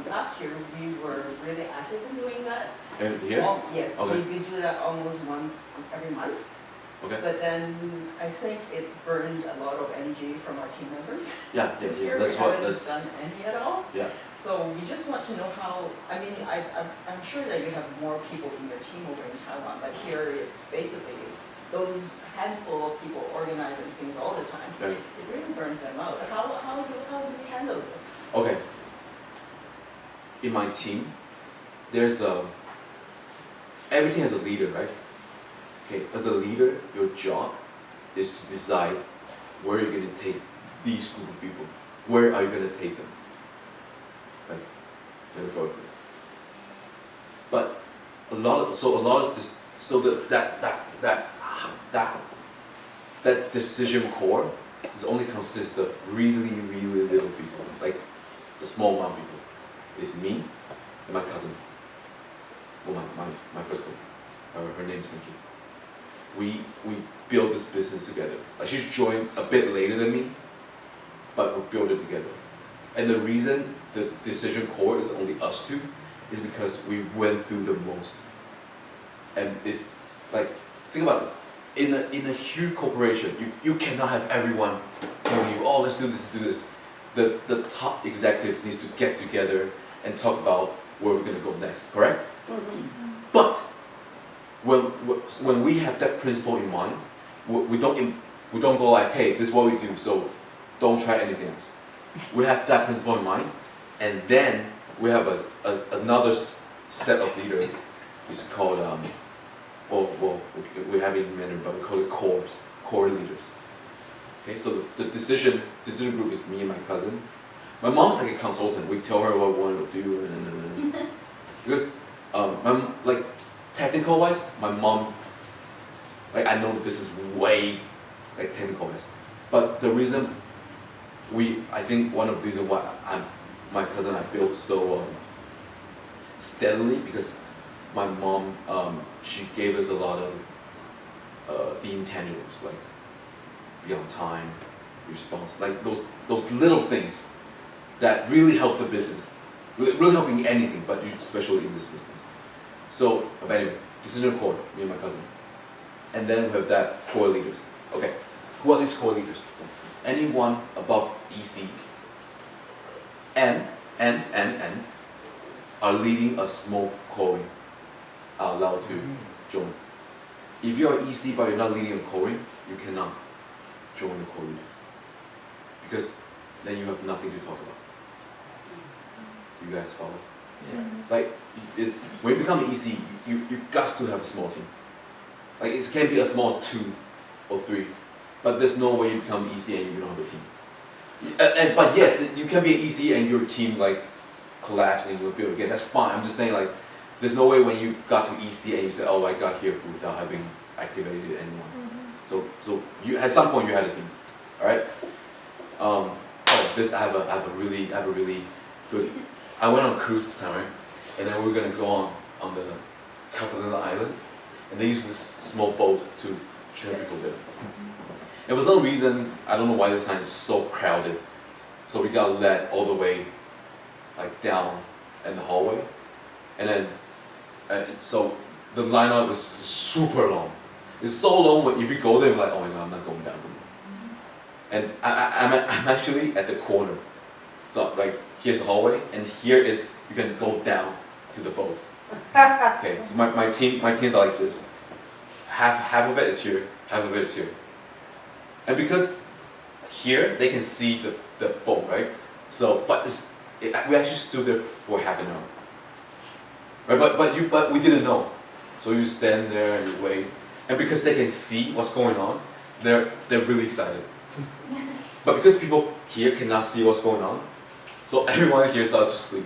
last year we were really active in doing that. And here? Yes, Okay. we do that almost once every month. Okay. But then I think it burned a lot of energy from our team members. Yeah, This yeah, year that's we what, haven't done any at all. yeah. So we just want to know how, I mean, I'm sure that you have more people in your team over in Taiwan, but here it's basically those handful of people organizing things all the time. Yeah. It really burns them out. How do we handle this? Okay. In my team, there's everything has a leader, right? Okay, as a leader, your job is to decide where you're going to take these group of people. Where are you going to take them? Like, metaphorically. But a lot of this, so that decision core is only consists of really, really little people, like the small amount of people. It's me and my cousin. Well, my first cousin. Her name's Nikki. We built this business together. Like, she joined a bit later than me, but we built it together. And the reason the decision core is only us two is because we went through the most. And it's like, think about it. In a huge corporation, you cannot have everyone telling you, oh, let's do this. The top executives needs to get together and talk about where we're gonna go next, correct? But when we have that principle in mind, we don't go like, hey, this is what we do, so don't try anything else. We have that principle in mind, and then we have another set of leaders. It's called we have it in Mandarin, but we call it core leaders. Okay, so the decision group is me and my cousin. My mom's like a consultant. We tell her what we want to do, and because like technical wise, my mom, like, I know the business way, like, technical wise, but the reason I think one of the reasons why my cousin and I built so steadily, because my mom, she gave us a lot of the intangibles, like be on time, be responsible, like those little things that really help the business, really helping anything, but especially in this business. So, but anyway, decision core, me and my cousin. And then we have that core leaders. Okay, who are these core leaders? Anyone above EC and are leading a small core wing are allowed to join. If you're EC but you're not leading a core wing, you cannot join the core leaders, because then you have nothing to talk about. You guys follow? Yeah. Like, when you become an EC, you got to have a small team. Like, it can be a small 2 or 3, but there's no way you become EC and you don't have a team. But yes, you can be an EC and your team like collapse and you'll build again. That's fine. I'm just saying, like, there's no way when you got to EC and you say, oh, I got here without having activated anyone. So you at some point you had a team, all right? I have a really good. I went on a cruise this time, right? And then we were gonna go on the Catalina Island, and they use this small boat to train people there. And for some reason, I don't know why this time it's so crowded, so we got led all the way, like, down in the hallway, and then so the lineup was super long. It's so long if you go there, like, oh my god, I'm not going down. And I'm actually at the corner. So, like, here's the hallway, and here is, you can go down to the boat. Okay, so my teams are like this. Half of it is here, half of it is here. And because here they can see the boat, right? So, but we actually stood there for half an hour. Right, but we didn't know. So you stand there and you wait. And because they can see what's going on, they're really excited. But because people here cannot see what's going on, so everyone here started to sleep.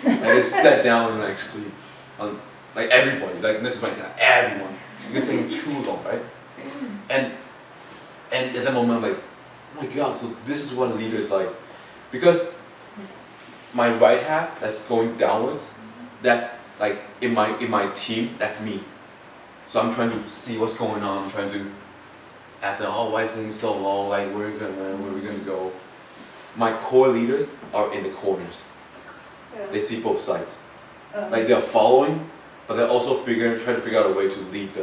And they sat down and like sleep. Like everybody, like not just my team, everyone. Because it's taking too long, right? And at that moment I'm like, oh my god, so this is what a leader is like. Because my right half that's going downwards, that's like in my team, that's me. So I'm trying to see what's going on, I'm trying to ask them, oh, why is things so long, like where are we gonna go? My core leaders are in the corners. they see both sides. Like they're following, but they're also trying to figure out a way to lead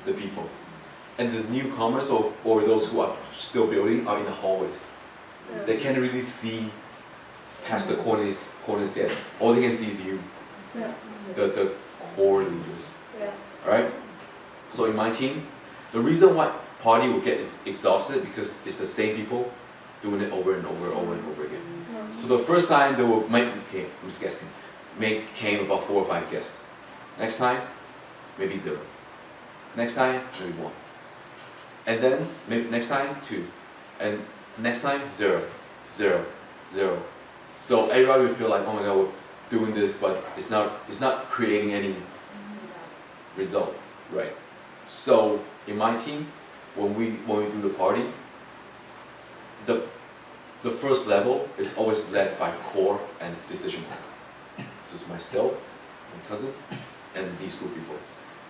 the people. And the newcomers or those who are still building are in the hallways. They can't really see past the corners yet. All they can see is you, the core leaders. Alright? So in my team, the reason why party will get exhausted because it's the same people doing it over and over again. So the first time they will I'm just guessing, came about 4 or 5 guests. Next time, maybe 0. Next time, maybe 1. And then maybe next time 2. And next time 0. So everybody will feel like, oh my god, we're doing this, but it's not creating any result, right? So in my team, when we do the party, the first level is always led by core and decision. Just myself, my cousin, and these two people.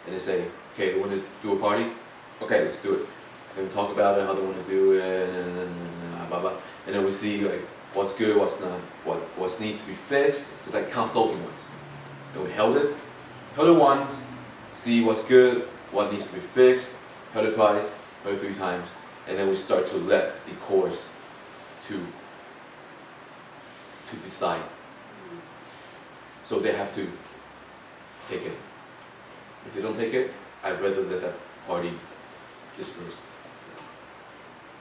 And they say, okay, they want to do a party? Okay, let's do it. And we talk about it, how they want to do it, and blah blah. And then we see like what's good, what's not, what needs to be fixed, just like consulting wise. And we held it once, see what's good, what needs to be fixed, held it twice, held it 3 times, and then we start to let the cores to decide. So they have to take it. If they don't take it, I'd rather let that party disperse.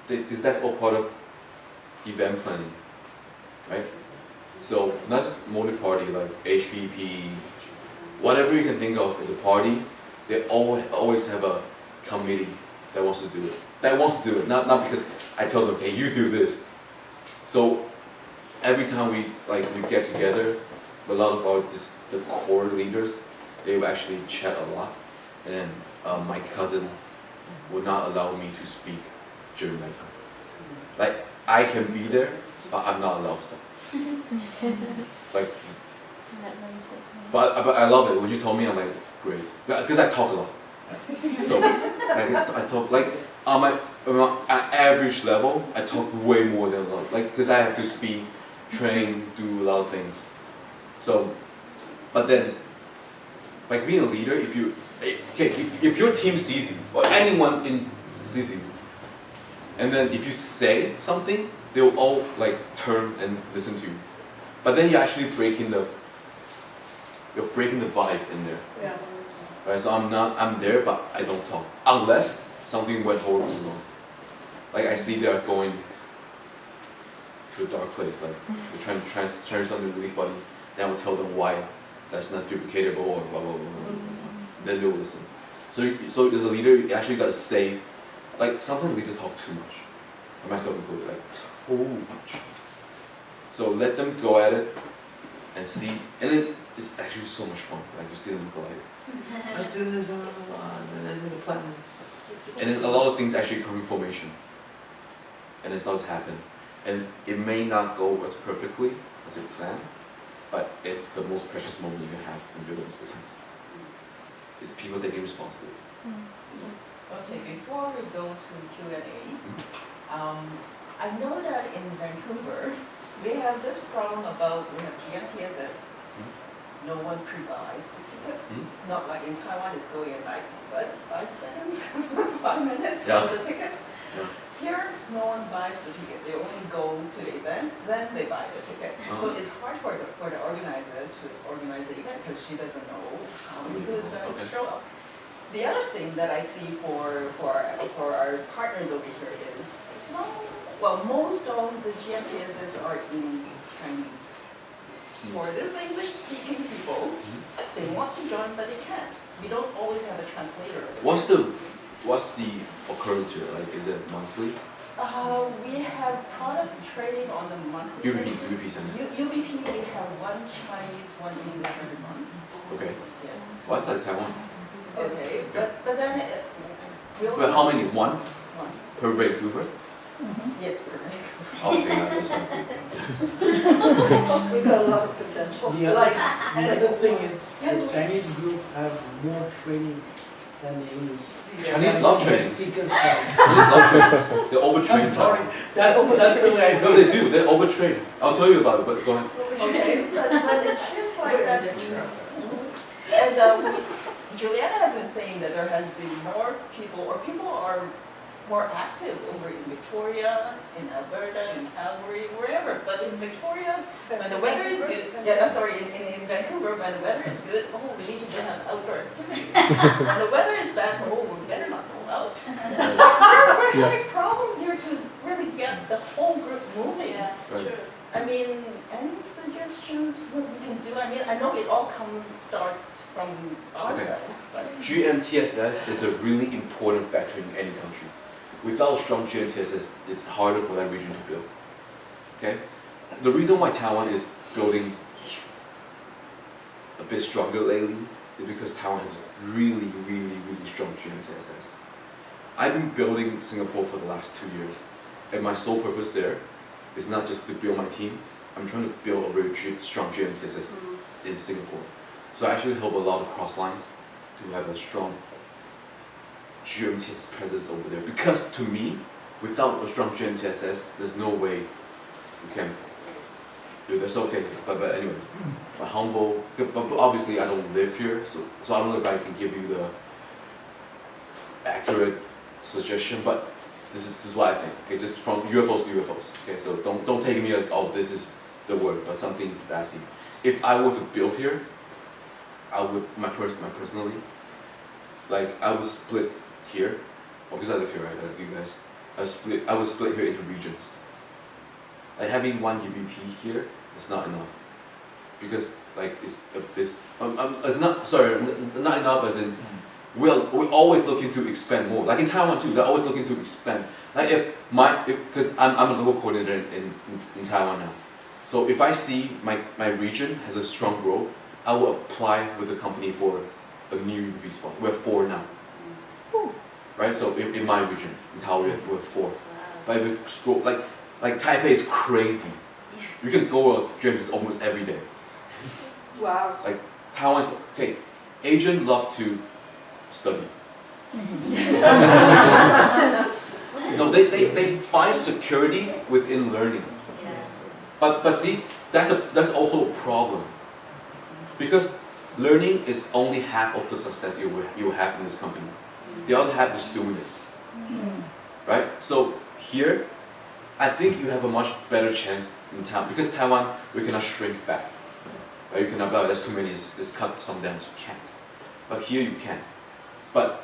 Because that's all part of event planning, right? So not just multi-party like HPPs, whatever you can think of as a party, they always have a committee that wants to do it. Not because I tell them, okay, you do this. So every time we get together, a lot of the core leaders, they will actually chat a lot, and my cousin would not allow me to speak during that time. Like I can be there, but I'm not allowed to. Like, but I love it. When you told me, I'm like, great, because I talk a lot. So I talk like on my average level, I talk way more than a lot. Like because I have to speak, train, do a lot of things. So, but then, like being a leader, if your team sees you or anyone sees you, and then if you say something, they'll all like turn and listen to you. But then you're actually breaking the vibe in there. Yeah. Right, so I'm there, but I don't talk unless something went horribly wrong. Like I see they're going to a dark place, like they're trying something really funny. Then I will tell them why that's not duplicatable or blah blah blah. Blah. Then they will listen. So as a leader, you actually gotta save. Like sometimes leaders talk too much, and myself included, like too much. So let them go at it and see, and then it's actually so much fun. Like you see them go like, let's do this, and then the plan. And then a lot of things actually come in formation, and it starts to happen. And it may not go as perfectly as you plan, but it's the most precious moment you can have in building this business. It's people taking responsibility. Okay, before we go to Q&A, I know that in Vancouver, we have this problem about, we have GMPSS, no one pre-buys the ticket. Not like in Taiwan, it's going in like, what, 5 seconds, 5 minutes of the tickets. Yeah. Here, no one buys the ticket. They only go to the event, then they buy the ticket. So it's hard for the organizer to organize the event because she doesn't know how many people is going to show up. The other thing that I see for our partners over here is most of the GMPSs are in Chinese. For this English-speaking people, they want to join but they can't. We don't always have a translator. What's the occurrence here? Like, is it monthly? We have product training on the monthly basis. UVP, we have 1 Chinese, 1 English every month. Okay. Yes. What's like Taiwan? Okay, but then But how many? 1 1. per Vancouver? Yes, per Vancouver. Okay, that's not We got a lot of potential. The other thing is, Yes. the Chinese group have more training than the English. Chinese love training. Speakers Chinese love trainers. They overtrain. I'm sorry, that's the way I No, feel. they do. They overtrain. I'll tell you about it, but go ahead. Okay, but it seems like Very that. different. And Juliana has been saying that there has been more people, or people are more active over in Victoria, in Alberta, in Calgary, wherever. But in Victoria, when the weather is good, in Vancouver, when the weather is good, oh, we need to have outdoor activities. When the weather is bad, oh, we better not go out. We're having problems here to really get the whole group moving. Right. I mean, any suggestions what we can do? I mean, I know it all starts from our Okay. sides, but. GMTSS is a really important factor in any country. Without strong GMTSS, it's harder for that region to build. Okay? The reason why Taiwan is building a bit stronger lately is because Taiwan has really, really, really strong GMTSS. I've been building Singapore for the last 2 years, and my sole purpose there is not just to build my team. I'm trying to build a very strong GMTSS in Singapore. So I actually help a lot of cross lines to have a strong GMTSS presence over there. Because to me, without a strong GMTSS, there's no way we can do this. Okay, but anyway, but humble. But obviously, I don't live here, so I don't know if I can give you the accurate suggestion. But this is what I think. Okay, just from UFOs to UFOs. Okay, so don't take me as this is the word, but something that I see. If I were to build here, I would personally, like I would split here, because I live here, right? Like you guys, I would split here into regions. Like having one UBP here is not enough, because like it's not enough as in we're always looking to expand more. Like in Taiwan too, they're always looking to expand. Like because I'm a local coordinator in Taiwan now. So if I see my region has a strong growth, I will apply with the company for a new UBP spot. We're 4 now. Right? So in my region, in Taoyuan, we're 4. But if you scroll, like Taipei is crazy. You can go to gyms almost every day. Wow. Like Taiwan's, okay, Asians love to study. No, they find securities within learning. But see, that's also a problem. Because learning is only half of the success you will have in this company. The other half is doing it. Right? So here, I think you have a much better chance in Taiwan. Because Taiwan, we cannot shrink back. Right? You cannot, that's too many, let's cut some down, so you can't. But here you can. But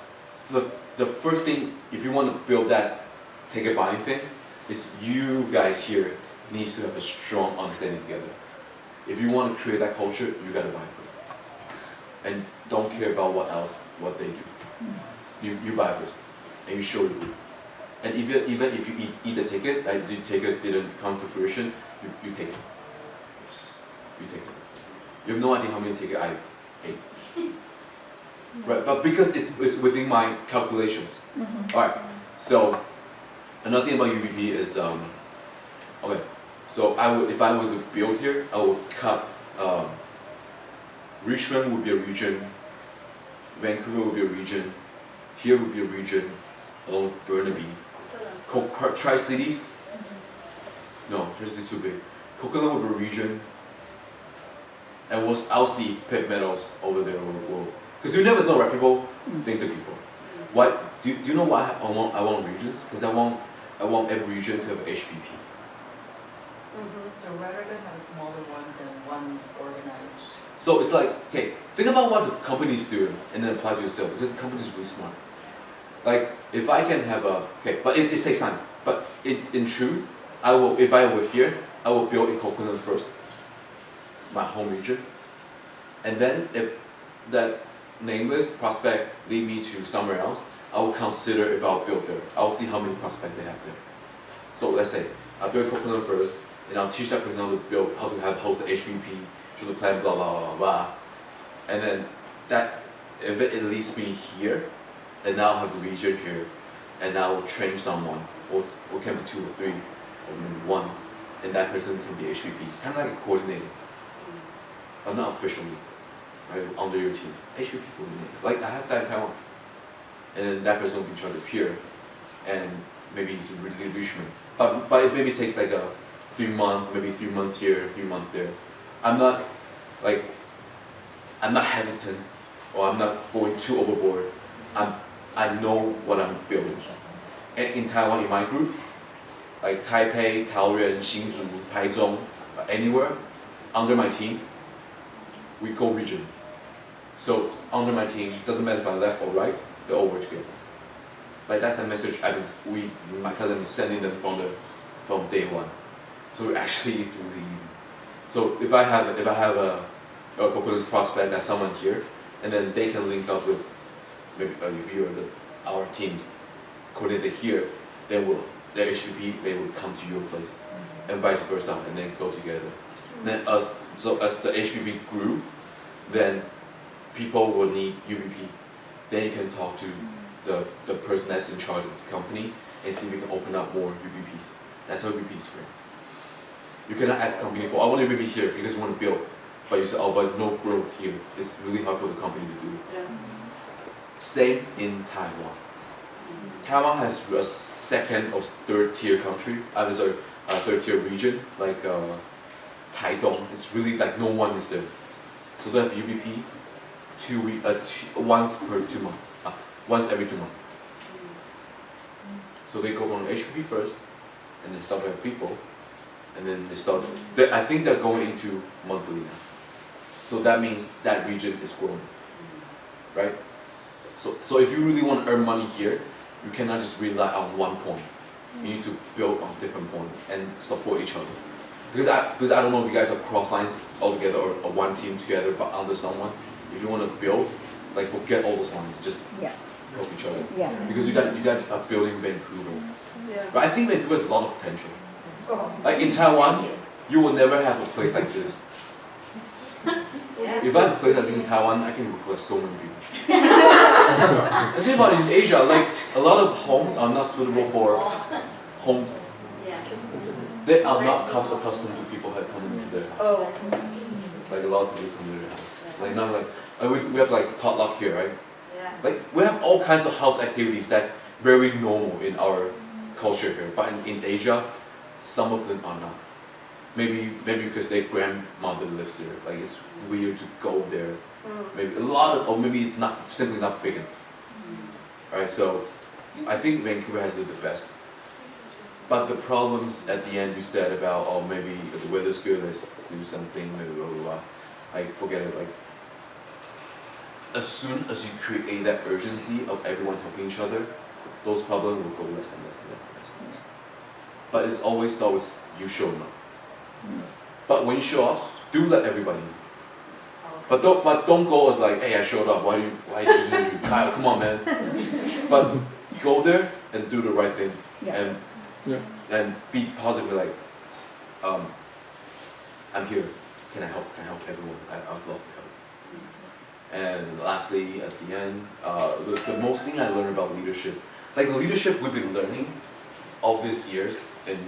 the first thing, if you want to build that take-it buying thing, is you guys here needs to have a strong understanding together. If you want to create that culture, you gotta buy first. And don't care about what they do. You buy first, and you show it. And even if you eat the ticket, like the ticket didn't come to fruition, you take it. You take it. You have no idea how many tickets I ate. Right, but because it's within my calculations. Alright, so another thing about UBP is okay. So if I were to build here, I would cut Richmond would be a region, Vancouver would be a region, here would be a region, along with Burnaby. Tri-Cities? No, Tri-Cities too big. Coquitlam would be a region, and I'll see pit metals over there. Because you never know, right? People think to people. What do you know why I want regions? Because I want every region to have HPP. So rather than have a smaller one than one organized. So it's like, okay, think about what the companies do and then apply to yourself, because the company is really smart. Like if I can have but it takes time. But in truth, if I were here, I will build in Coquitlam first, my home region, and then if that nameless prospect lead me to somewhere else, I will consider if I'll build there. I'll see how many prospects they have there. So let's say I'll build Coquitlam first, and I'll teach that person how to build, how to host the HVP, show the plan, blah blah blah blah, and then that if it leads me here, and now I have a region here, and I will train someone, or can be 2 or 3, or maybe 1, and that person can be HVP, kind of like a coordinator, but not officially, right, under your team. HVP coordinator, like I have that in Taiwan, and then that person will be in charge of here, and maybe you can really Richmond, but it maybe takes like a 3 month, maybe 3 months here, 3 months there. I'm not like, I'm not hesitant, or I'm not going too overboard. I know what I'm building. And in Taiwan, in my group, like Taipei, Taoyuan, Hsinchu, Taichung, anywhere, under my team, we go region. So under my team, doesn't matter if I'm left or right, they all work together. Like that's a message my cousin is sending them from day one. So actually it's really easy. So if I have a proposed prospect that's someone here, and then they can link up with maybe if you're our teams coordinated here, then the HPP they will come to your place, and vice versa, and then go together. Then as the HPP grew, then people will need UBP. Then you can talk to the person that's in charge of the company and see if we can open up more UBPs. That's how UBP is free. You cannot ask the company for, I want UBP here because you want to build, but you say, oh, but no growth here. It's really hard for the company to do. Yeah. Same in Taiwan. Taiwan has a second or third tier country. Sorry, third tier region like Taidong. It's really like no one is there. So they have UBP once per 2 months. Once every 2 months. So they go from HPP first, and then start to have people, and then they start. I think they're going into monthly now. So that means that region is growing, right? So if you really want to earn money here, you cannot just rely on one point. You need to build on different points and support each other. Because I don't know if you guys are cross lines all together or one team together, but under someone. If you want to build, like forget all those lines, just help each other. Yeah. Because you guys are building Vancouver. Yeah. But I think Vancouver has a lot of potential. Oh. Like in Taiwan, you will never have a place like this. Yeah. If I have a place like this in Taiwan, I can recruit so many people. The thing about in Asia, like a lot of homes are not suitable for home. They are not accustomed to people coming into their house. Oh. Like a lot of people come to their house. Like not like we have like potluck here, right? Yeah. Like we have all kinds of house activities that's very normal in our culture here, but in Asia, some of them are not. Maybe because their grandmother lives there. Like it's weird to go there. Maybe or maybe it's not simply not big enough. Right? So I think Vancouver has it the best. But the problems at the end you said about maybe if the weather's good, let's do something, maybe blah blah blah. I forget it. Like as soon as you create that urgency of everyone helping each other, those problems will go less and less and less and less and less. But it's always start with you showing up. But when you show up, do let everybody know. But don't go as like, hey, I showed up. Why you Kyle, come on, man. But go there and do the right thing, and be positive. Like, I'm here. Can I help? Can I help everyone? I would love to help. And lastly, at the end, the most thing I learned about leadership, like the leadership we've been learning all these years in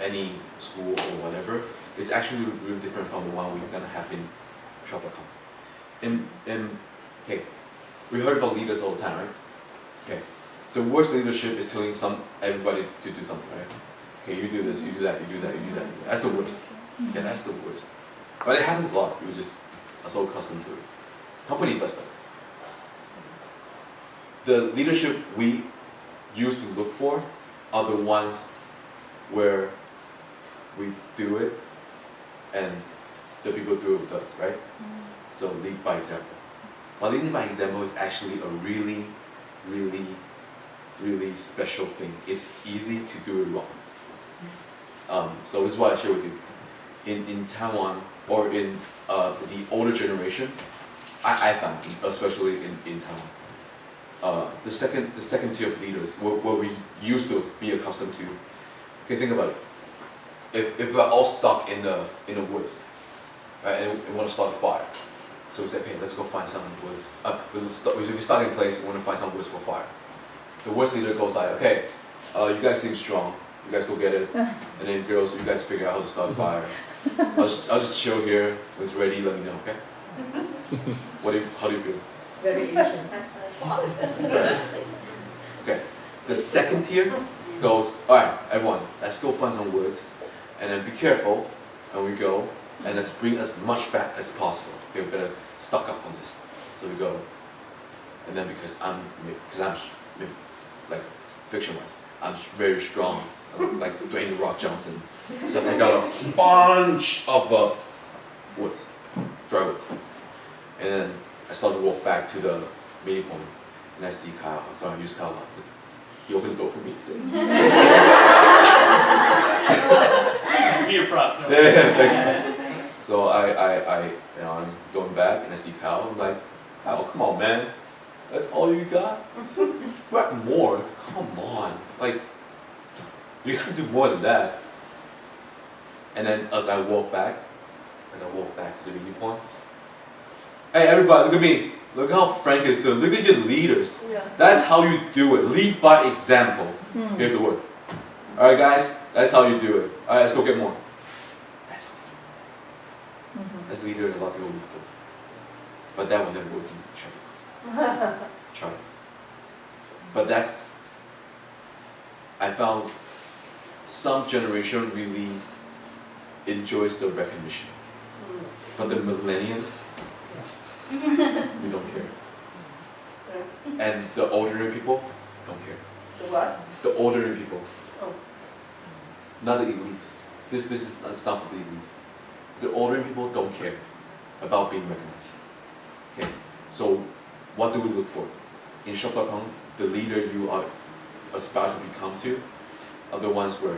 any school or whatever, is actually really different from the one we're gonna have in Shopacom. Okay, we heard about leaders all the time, right? Okay, the worst leadership is telling everybody to do something, right? Okay, you do this, you do that, you do that, you do that. That's the worst. Yeah, that's the worst. But it happens a lot. We just are so accustomed to it. Company does that. The leadership we used to look for are the ones where we do it and the people do it with us, right? So lead by example. But leading by example is actually a really, really, really special thing. It's easy to do it wrong. So this is what I share with you. In Taiwan or in the older generation, I found, especially in Taiwan, the second tier of leaders, what we used to be accustomed to. Okay, think about it. If we're all stuck in the woods, right, and we want to start a fire, so we say, okay, let's go find some woods. We're stuck in place. We want to find some woods for fire. The worst leader goes like, okay, you guys seem strong. You guys go get it, and then girls, you guys figure out how to start a fire. I'll just chill here. When it's ready, let me know, okay? How do you feel? Very Asian. That's Okay. The second tier goes, all right, everyone, let's go find some woods, and then be careful, and we go, and let's bring as much back as possible. Okay, we better stock up on this. So we go, and then because I'm like fiction-wise, I'm very strong, like Dwayne The Rock Johnson. So I take out a bunch of woods, dry woods, and then I start to walk back to the meeting point, and I see Kyle. So I use Kyle a lot because he opened the door for me today. Be a prop. No. Yeah, thanks. So I'm going back and I see Kyle. I'm like, Kyle, come on, man. That's all you got? Grab more. Come on. Like, you gotta do more than that. And then as I walk back to the meeting point, hey everybody, look at me. Look how Frank is doing. Look at your leaders. Yeah. That's how you do it. Lead by example. Here's the word. Alright guys, that's how you do it. Alright, let's go get more. That's how you do it. As a leader, a lot of people move forward. But that will never work in Chang. But that's, I found some generation really enjoys the recognition. But the millennials, we don't care. And the ordinary people don't care. The what? The ordinary people. Oh. Not the elite. This business is not for the elite. The ordinary people don't care about being recognized. Okay. So what do we look for? In shop.com, the leader you are aspire to become to are the ones where,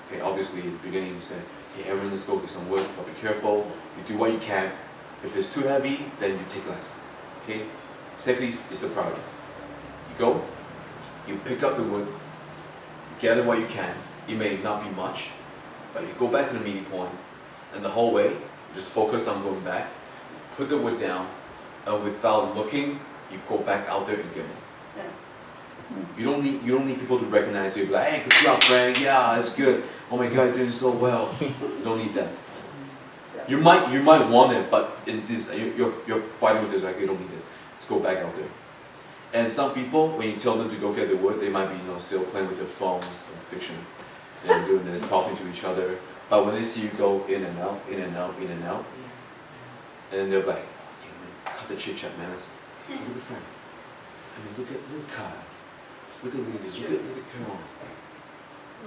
okay, obviously in the beginning you say, okay, everyone let's go get some wood, but be careful, you do what you can. If it's too heavy, then you take less. Okay? Safety is the priority. You go, you pick up the wood, you gather what you can. It may not be much, but you go back to the meeting point, and the whole way, you just focus on going back, put the wood down, and without looking, you go back out there and get more. You don't need people to recognize you. Be like, hey, good job, Frank. Yeah, it's good. Oh my God, you're doing so well. You don't need that. You might want it, but in this, you're fighting with this. Like you don't need it. Let's go back out there. And some people, when you tell them to go get the wood, they might be still playing with their phones or fiction, and doing this, talking to each other. But when they see you go in and out, in and out, in and out, and then they're like, okay, man, cut the chit chat, man. Let's look at Frank. I mean, look at Kyle. Look at Lily. Look at Carol.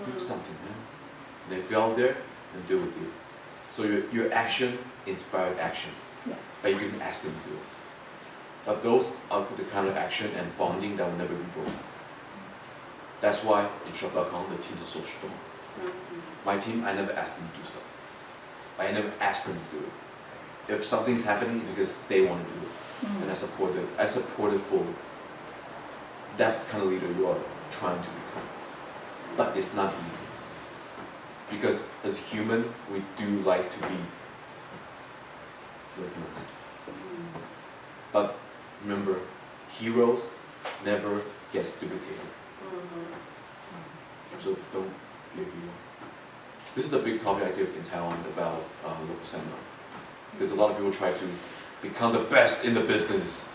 Do something, man. And they go out there and do with you. So your action inspired action. But you didn't ask them to do it. But those are the kind of action and bonding that will never be broken. That's why in shop.com the teams are so strong. My team, I never asked them to do stuff. I never asked them to do it. If something's happening, it's because they want to do it. And I support it. I support it fully. That's the kind of leader you are trying to become. But it's not easy. Because as a human, we do like to be recognized. But remember, heroes never get duplicated. So don't be a hero. This is the big topic I give in Taiwan about local seminar. Because a lot of people try to become the best in the business.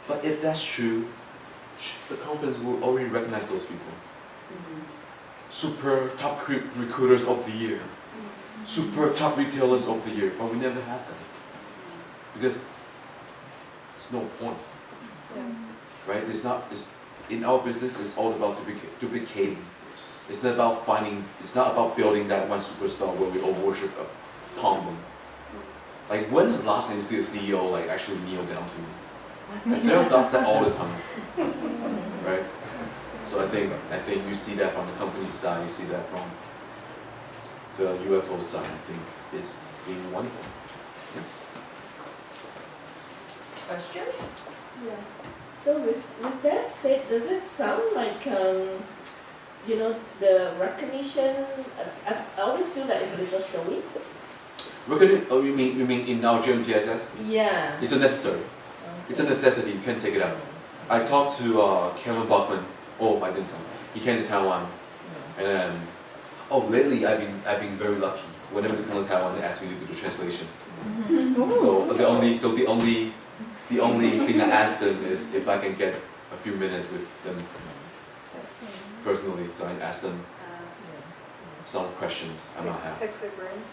But if that's true, the conference will already recognize those people. Super top recruiters of the year. Super top retailers of the year. But we never have that. Because it's no point. Right? In our business, it's all about duplicating. It's not about it's not about building that one superstar where we all worship upon them. Like, when's the last time you see a CEO like actually kneel down to me? And Sarah does that all the time, right? So I think you see that from the company side, you see that from the UFO side. I think it's being wonderful. Questions? Yeah. So with that said, does it sound like the recognition? I always feel that it's a little showy. Recognition? Oh, you mean in our gym TSS? Yeah. It's a necessary. It's a necessity. You can't take it out. I talked to Kevin Bachman. Oh, I didn't tell him. He came to Taiwan, and then lately I've been very lucky. Whenever they come to Taiwan, they ask me to do the translation. So the only thing I asked them is if I can get a few minutes with them personally. So I asked them some questions I might have. Pick their brains.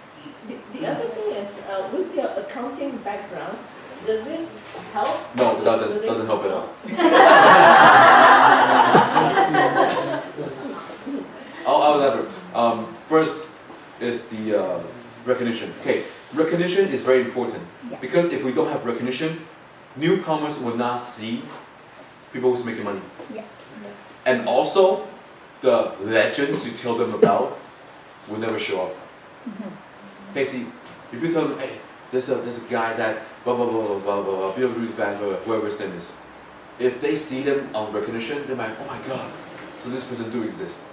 The other thing is, with your accounting background, does it help? No, it doesn't. Do they- Doesn't help at all. I'll elaborate. First is the recognition. Okay, recognition is very important because if we don't have recognition, newcomers will not see people who's making money. Yeah. And also, the legends you tell them about will never show up. Okay, see, if you tell them, hey, there's a guy that blah blah blah blah blah blah blah, be a really fan, whoever his name is. If they see them on recognition, they're like, oh my god, so this person do exist.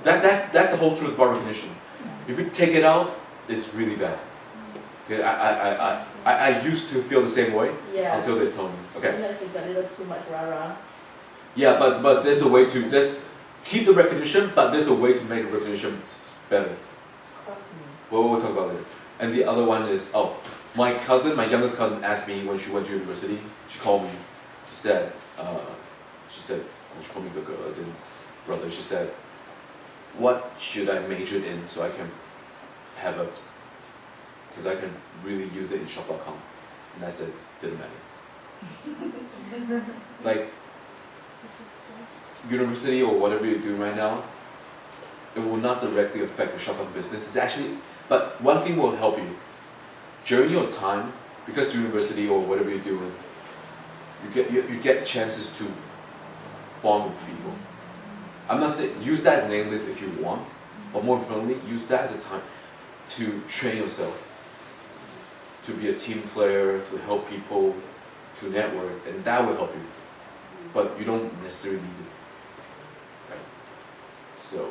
That's the whole truth about recognition. If you take it out, it's really bad. Okay, I used to feel the same way Yeah. until they told me. Okay. Sometimes it's a little too much rah-rah. Yeah, but there's a way to keep the recognition, but there's a way to make the recognition better. Well, we'll talk about it. And the other one is, my youngest cousin asked me when she went to university, she called me, she said, she called me Gogo, as in brother, she said, what should I major in so I can have because I can really use it in shop.com. And I said, didn't matter. Like, university or whatever you're doing right now, it will not directly affect your shop.com business. It's actually, but one thing will help you. During your time, because university or whatever you're doing, you get chances to bond with people. I'm not saying use that as an analyst if you want, but more importantly, use that as a time to train yourself, to be a team player, to help people, to network, and that will help you. But you don't necessarily need it. Right? So.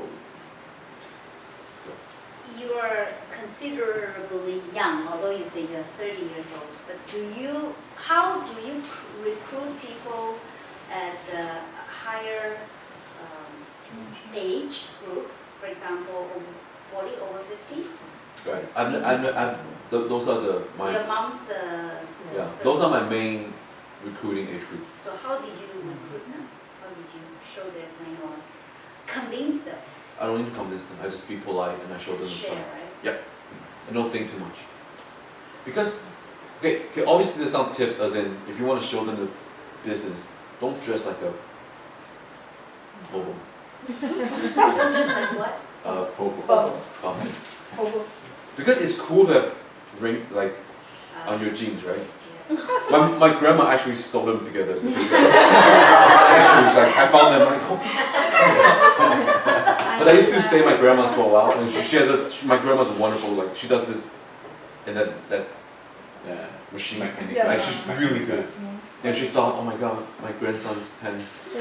You are considerably young, although you say you're 30 years old. But how do you recruit people at the higher age group? For example, 40 over 50. Right. Those are my. Your mom's. Yeah. Those are my main recruiting age group. So how did you recruit them? How did you show them or convince them? I don't need to convince them. I just be polite and I show them the Share, fun. right? Yeah. I don't think too much. Because, okay, obviously there's some tips as in, if you want to show them the business, don't dress like a hobo. Don't just like what? Hobo. Because it's cool to have ring, like, on your jeans, right? Yeah. My grandma actually sewed them together. Actually, it's like, I found them, like, oh. But I used to stay at my grandma's for a while, and my grandma's wonderful, like, she does this, and that machine, like, she's really good. And she thought, oh my god, my grandson's pants. Yeah,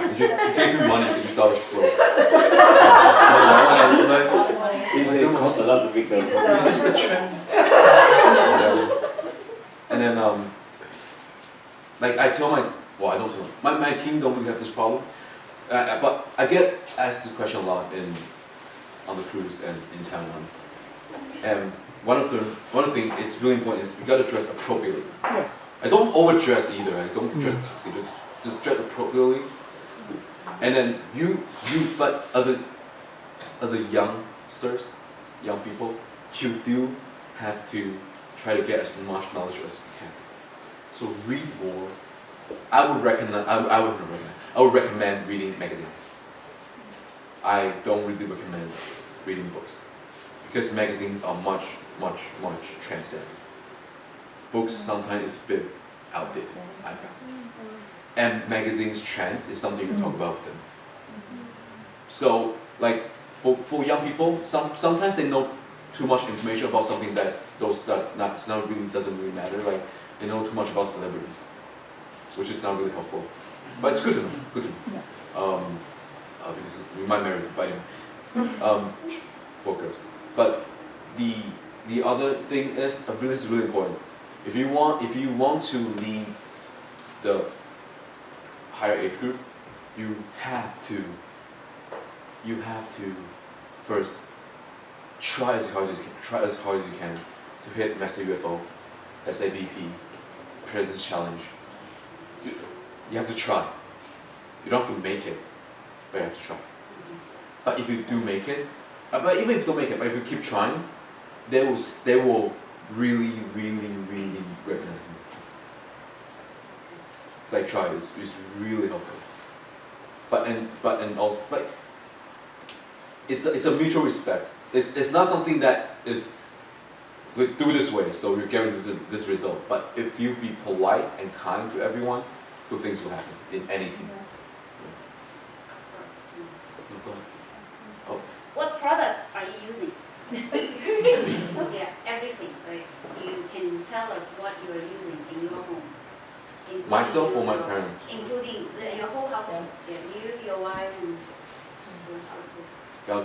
and she gave me money because she thought it was broke. It costs a lot to make those. This is the trend. Yeah. And then, like I tell I don't tell my team don't really have this problem, but I get asked this question a lot on the cruise and in Taiwan. And one of the things is really important is we gotta dress appropriately. Yes. I don't overdress either. I don't dress tuxedo. Just dress appropriately. And then but as a young people, you do have to try to get as much knowledge as you can. So read more. I would recommend reading magazines. I don't really recommend reading books because magazines are much transcendent. Books sometimes is a bit outdated, I found. And magazines trend is something you talk about with them. So like for young people, sometimes they know too much information about something that doesn't really matter. Like they know too much about celebrities, which is not really helpful. But it's good to know. Because we might marry, but anyway, for girls. But the other thing is this is really important. If you want to lead the higher age group, you have to first try as hard as you can to hit Master UFO, SABP, President's Challenge. You have to try. You don't have to make it, but you have to try. But if you do make it, but even if you don't make it, but if you keep trying, they will really recognize you. Like try, it's really helpful. But it's a mutual respect. It's not something that is we do this way, so you're guaranteed this result. But if you be polite and kind to everyone, good things will happen in anything. So, No, go ahead. what products are you using? Yeah, everything. Like you can tell us what you are using in your home. Including Myself or my your- parents? Including your whole household. Yeah, you, your wife, and your household. Yeah,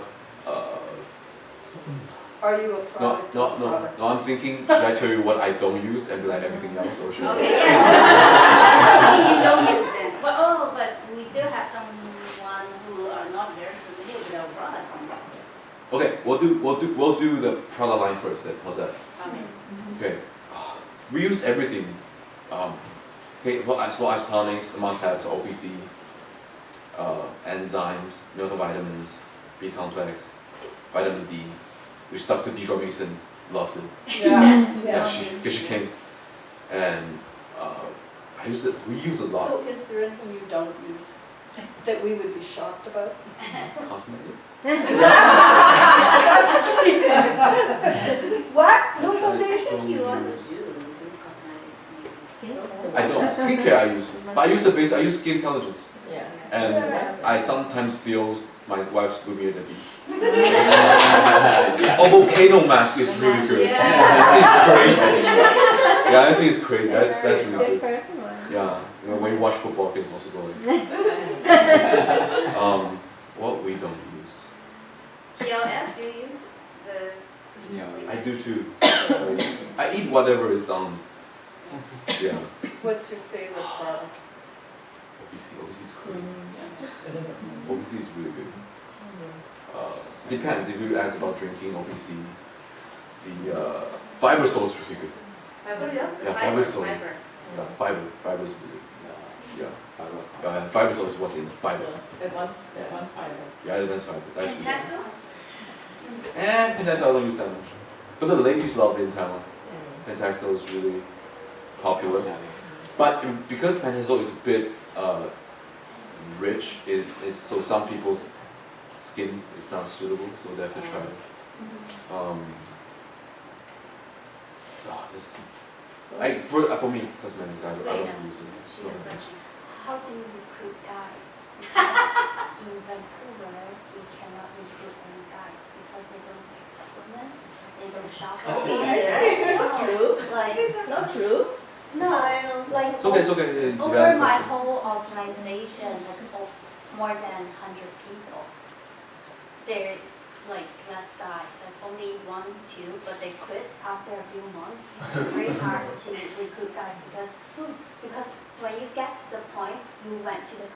Are you a no, product? no, or no, product? no. I'm thinking, should I tell you what I don't use and be like everything else, or should I? Okay, yeah. Something you don't use then. But we still have someone who are not very familiar with our product. Okay, we'll do the product line first. Then how's that? Okay. Okay, we use everything. Okay, for isotonics, the must-haves: OPC, enzymes, multivitamins, B complex, vitamin D, which Dr. Deidre Mason loves it. Yes. Yeah, she came, and I use it. We use a lot. So is there anything you don't use that we would be shocked about? Cosmetics. That's cheap. What? No I foundation? don't You also use- do cosmetics. maybe. I don't. Skincare I use, but I use the base. I use Skin Intelligence, Yeah. and I sometimes steal my wife's Lumia Debbie. Oh, volcano mask is really good. It's crazy. Yeah, I think it's crazy. That's really Good good. for everyone. Yeah, you know, when you watch football, you can also go like. What we don't use. TLS, do you use the? I do too. I eat whatever is on. Yeah. What's your favorite product? OBC is crazy. OBC is really good. Depends if you ask about drinking OBC. The fiber soul is really good. Fiber. Yeah, fiber soul. Fiber. Yeah, fiber is really good. Yeah. Fiber soul is what's in fiber. Advanced fiber. Yeah, that's fiber. That's really good. Pentaxil? And Pentaxil I don't use that much. But the ladies love it in Taiwan. Pentaxil is really popular. But because Pentaxil is a bit rich, so some people's skin is not suitable, so they have to try it. For me, cosmetics, I don't use it. She has question. How do you recruit guys? Because in Vancouver, you cannot recruit any guys because they don't take supplements, they don't shop. Not true. Like, Not true. no, like It's okay. It's over valid my question. whole organization, like of more than 100 people, they're like less guy, like only 1, 2, but they quit after a few months. It's very hard to recruit guys because when you get to the point, you went to the